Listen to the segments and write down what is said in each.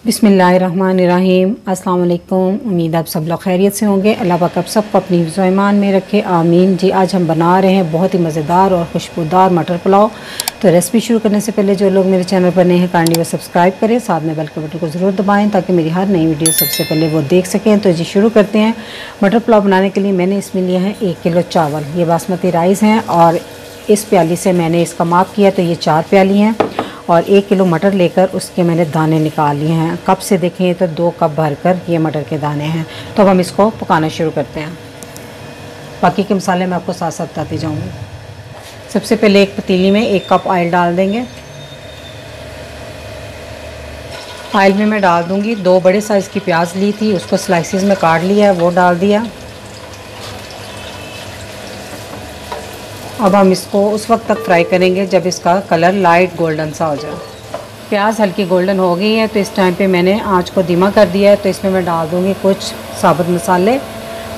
बिस्मिल्लाहिर्रहमानिर्रहीम। अस्सलाम वालेकुम। उम्मीद आप सब लोग खैरियत से होंगे। अल्लाह पाक आप सबको अपनी हिफ्ज़ ईमान में रखे, आमीन। जी आज हम बना रहे हैं बहुत ही मज़ेदार और खुशबूदार मटर पुलाव। तो रेसिपी शुरू करने से पहले जो लोग मेरे चैनल पर नए हैं काइंडली वो सब्सक्राइब करें, साथ में बेल के बटन को ज़रूर दबाएँ ताकि मेरी हर नई वीडियो सबसे पहले वो देख सकें। तो जी शुरू करते हैं। मटर पुलाव बनाने के लिए मैंने इसमें लिया है 1 किलो चावल। ये बासमती राइस हैं और इस प्याली से मैंने इसका माप किया तो ये 4 प्याली हैं। और 1 किलो मटर लेकर उसके मैंने दाने निकाल लिए हैं। कप से देखें तो 2 कप भरकर ये मटर के दाने हैं। तो अब हम इसको पकाना शुरू करते हैं। बाकी के मसाले मैं आपको साथ साथ बताती जाऊँगी। सबसे पहले एक पतीली में 1 कप ऑयल डाल देंगे। ऑयल में मैं डाल दूँगी 2 बड़े साइज़ की प्याज ली थी, उसको स्लाइसिस में काट लिया है, वो डाल दिया। अब हम इसको उस वक्त तक फ्राई करेंगे जब इसका कलर लाइट गोल्डन सा हो जाए। प्याज हल्की गोल्डन हो गई है तो इस टाइम पे मैंने आंच को धीमा कर दिया है। तो इसमें मैं डाल दूँगी कुछ साबुत मसाले,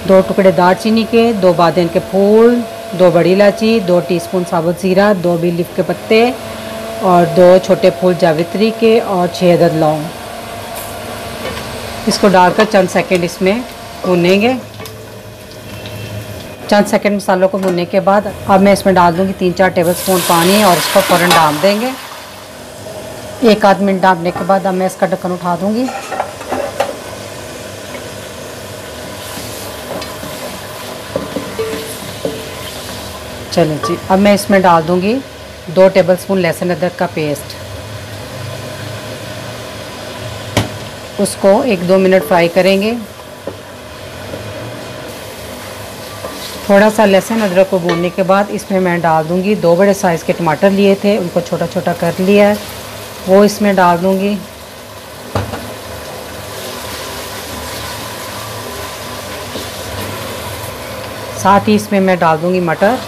2 टुकड़े दालचीनी के, 2 बादिन के फूल, 2 बड़ी इलायची, 2 टीस्पून साबुत ज़ीरा, 2 बी लीफ के पत्ते और 2 छोटे फूल जावित्री के और 6 अदद लौंग। इसको डालकर चंद सेकेंड इसमें भूनेंगे। चंद सेकंड मसालों को भूनने के बाद अब मैं इसमें डाल दूँगी 3-4 टेबलस्पून पानी और इसको फ़ौरन डाल देंगे। 1 आध मिनट डालने के बाद अब मैं इसका ढक्कन उठा दूँगी। चलिए जी, अब मैं इसमें डाल दूँगी 2 टेबलस्पून लहसुन अदरक का पेस्ट। उसको 1-2 मिनट फ्राई करेंगे। थोड़ा सा लहसुन अदरक को भूनने के बाद इसमें मैं डाल दूंगी 2 बड़े साइज़ के टमाटर लिए थे, उनको छोटा छोटा कर लिया है, वो इसमें डाल दूंगी। साथ ही इसमें मैं डाल दूंगी मटर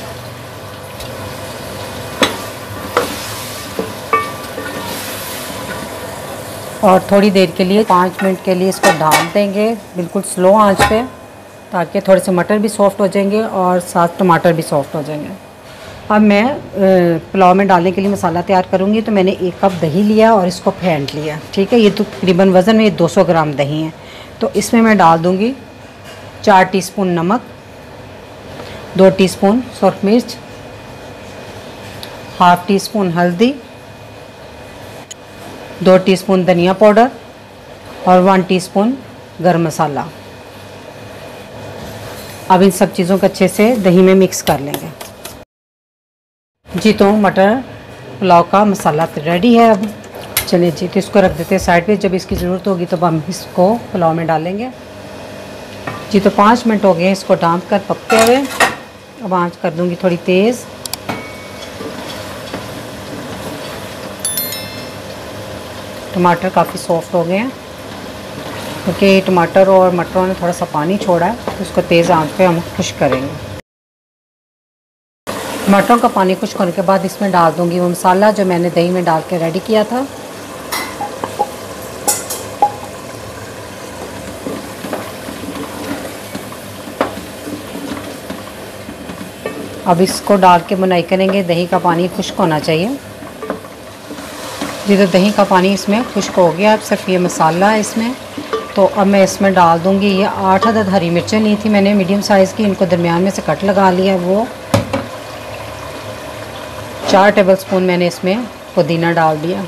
और थोड़ी देर के लिए 5 मिनट के लिए इसको ढाँप देंगे बिल्कुल स्लो आंच पे, ताकि थोड़े से मटर भी सॉफ़्ट हो जाएंगे और साथ टमाटर भी सॉफ़्ट हो जाएंगे। अब मैं पुलाव में डालने के लिए मसाला तैयार करूँगी। तो मैंने 1 कप दही लिया और इसको फेंट लिया, ठीक है। ये तो तकरीबन वज़न में 200 ग्राम दही है। तो इसमें मैं डाल दूँगी 4 टीस्पून नमक, 2 टीस्पून सुरख मिर्च, हाफ़ टी स्पून हल्दी, 2 टीस्पून धनिया पाउडर और 1 टीस्पून गरम मसाला। अब इन सब चीज़ों को अच्छे से दही में मिक्स कर लेंगे। जी तो मटर पुलाव का मसाला तो रेडी है। अब चलिए जी, तो इसको रख देते हैं साइड पे। जब इसकी ज़रूरत होगी तो हम इसको पुलाव में डालेंगे। जी तो 5 मिनट हो गए इसको ढाँप कर पकते हुए। अब आँच कर दूँगी थोड़ी तेज़। टमाटर काफ़ी सॉफ्ट हो गए हैं क्योंकि टमाटर और मटरों ने थोड़ा सा पानी छोड़ा है, तो उसको तेज़ आंच पे हम खुश्क करेंगे। मटरों का पानी खुश्क होने के बाद इसमें डाल दूंगी वो मसाला जो मैंने दही में डाल के रेडी किया था। अब इसको डाल के बुनाई करेंगे। दही का पानी खुश्क होना चाहिए। जी तो दही का पानी इसमें खुश्क हो गया। अब सिर्फ ये मसाला है इसमें। तो अब मैं इसमें डाल दूँगी ये 8 अदद हरी मिर्चें ली थी मैंने मीडियम साइज़ की, इनको दरमियान में से कट लगा लिया। वो 4 टेबलस्पून मैंने इसमें पुदीना डाल दिया।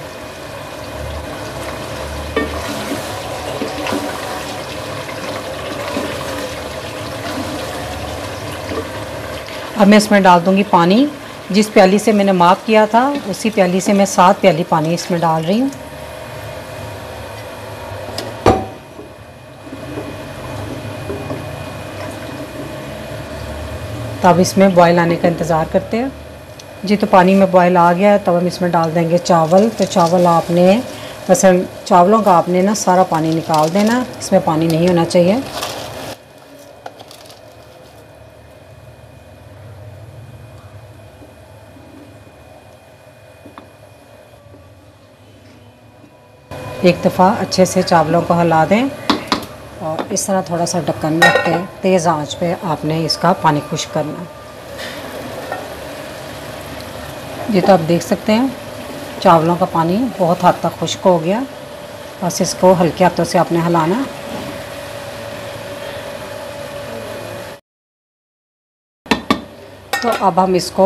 अब मैं इसमें डाल दूँगी पानी। जिस प्याली से मैंने माप किया था उसी प्याली से मैं 7 प्याली पानी इसमें डाल रही हूँ। तब इसमें बॉयल आने का इंतज़ार करते हैं। जी तो पानी में बॉयल आ गया है, तब हम इसमें डाल देंगे चावल। तो चावल आपने वैसे चावलों का आपने ना सारा पानी निकाल देना, इसमें पानी नहीं होना चाहिए। एक दफ़ा अच्छे से चावलों को हिला दें और इस तरह थोड़ा सा ढक्कन रख के तेज़ आंच पे आपने इसका पानी खुश्क करना। ये तो आप देख सकते हैं चावलों का पानी बहुत हद तक खुश्क हो गया। बस इसको हल्के हाथों से आपने हिलाना। तो अब हम इसको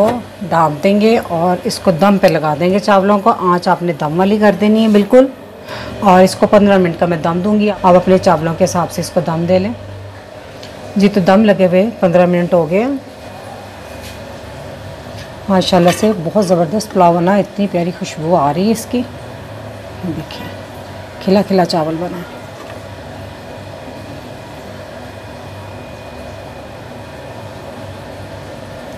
ढाँप देंगे और इसको दम पे लगा देंगे। चावलों को आंच आपने दम वाली कर देनी है बिल्कुल, और इसको 15 मिनट का मैं दम दूंगी। आप अपने चावलों के हिसाब से इसको दम दे लें जी। तो दम लगे हुए 15 मिनट हो गए माशाल्लाह से। बहुत ज़बरदस्त पुलाव बना, इतनी प्यारी खुशबू आ रही है इसकी। देखिए खिला खिला चावल बना है।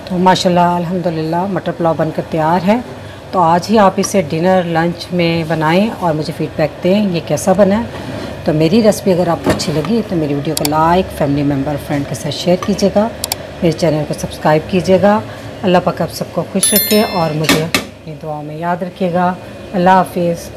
तो माशाल्लाह अल्हम्दुलिल्लाह मटर पुलाव बनकर तैयार है। तो आज ही आप इसे डिनर लंच में बनाएं और मुझे फ़ीडबैक दें ये कैसा बना है। तो मेरी रेसिपी अगर आपको अच्छी लगी तो मेरी वीडियो को लाइक, फैमिली मेम्बर, फ्रेंड के साथ शेयर कीजिएगा। मेरे चैनल को सब्सक्राइब कीजिएगा। अल्लाह पाक आप सबको खुश रखे और मुझे अपनी दुआओं में याद रखिएगा। अल्लाह हाफिज़।